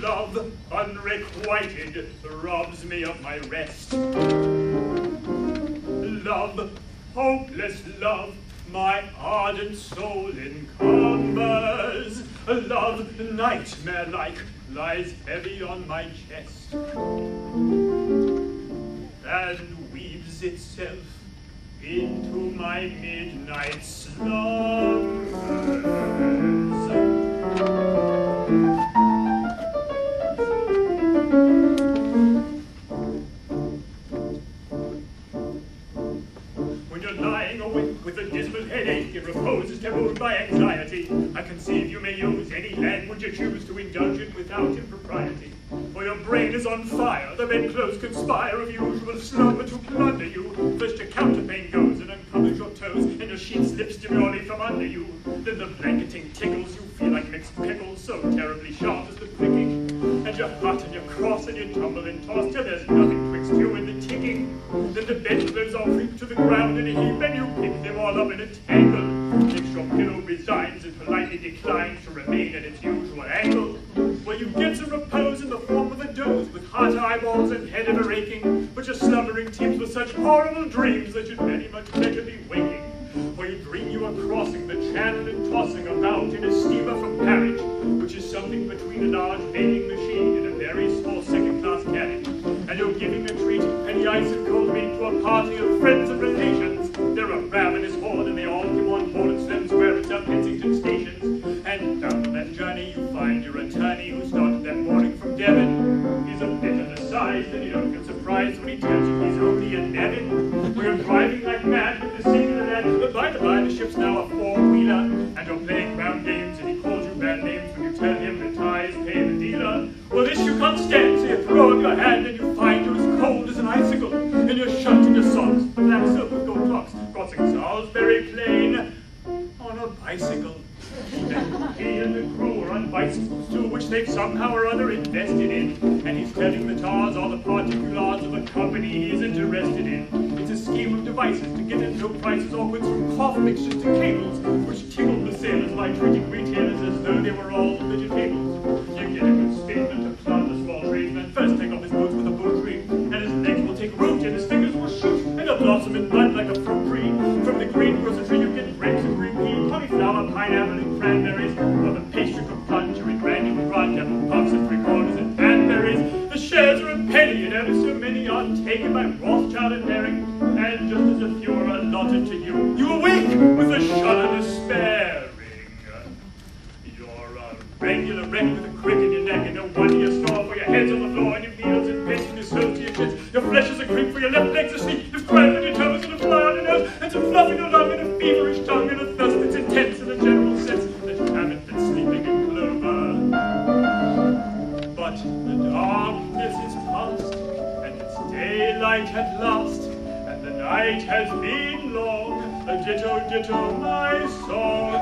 Love, unrequited, robs me of my rest. Love, hopeless love, my ardent soul encumbers. Love, nightmare-like, lies heavy on my chest, and weaves itself into my midnight slumbers. When you're lying awake with a dismal headache, and repose is tabooed by anxiety, I conceive you may use any language you choose to indulge in without impropriety. For your brain is on fire, the bedclothes conspire of usual slumber to plunder you. First your counterpane goes and uncovers your toes, and your sheet slips demurely from under you. Then the blanketing tickles, you feel like mixed pickles, so terribly sharp is the pricking. And you're hot and you're cross and you tumble and toss till there's nothing twixt you and the ticking. Then the bedclothes all creep to the ground in a heap, and you pick them all up in a tangle. Next your pillow resigns and politely declines to remain at its usual angle, where you get some repose in the form of a doze, with hot eyeballs and head ever aching, but your slumbering teems with such horrible dreams that you'd very much better be waking. For you dream you are crossing the channel and tossing about in a steamer from Harwich, which is something between a large vending machine and a very small second-class carriage. And you're giving a treat, penny ice and cold meat, to a party of friends and relations. They're a ravenous horde, and they all come on board at Sloane Square at Kensington stations. And down on that journey you find your attorney, who started that morning from Devon. He's a bit undersized, and you don't feel surprised when he tells you he's only a Nevin. We're driving like mad with the singular lad, but by the by the ship's now a four-wheeler, and you're playing ground games, and he calls you bad names when you tell him the ties pay the dealer. Well, this you can't stand, so you throw up your hand, and you find you're as cold as an icicle, and you're shut in your socks, the black silk with gold clocks, crossing Salisbury Plain on a bicycle. He and the crew are on bicycles too, which they've somehow or other invested in, and he's telling the tars all the particulars of a company he's interested in. It's a scheme of devices to get at low prices all goods from cloth mixtures to cables, which tickled the sailors by treating retailers as though they were all vegetables. You get a good statement to plod the small tradesman first take off his boots with a boot tree, and his legs will take root, and his fingers will shoot, and he'll blossom in bud like a fruit tree. From the greengrocer's tree you get grapes and green pea, cauliflower, pineapple, and cranberries, or the pastry from punch, or granule vodka, puffs and three-quarters and cranberries. The shares are a penny, and ever so many are taken by Rothschild and Herring, and just as a few are allotted to you, you awake with a shudder despairing. You're a regular wreck with a crick in your neck, and no wonder you snore, for your head's on the floor, and your needles and pins, and your soles to your chins. Your flesh is a creep, for your left leg's asleep. You've cramp on your toes, and a fly on your nose, and some fluff in your lung, and a feverish tongue, and a thirst that's intense in a general sense that you haven't been sleeping in clover. But the darkness is past, and it's daylight at last, and the night has been long. A ditto, ditto, my song.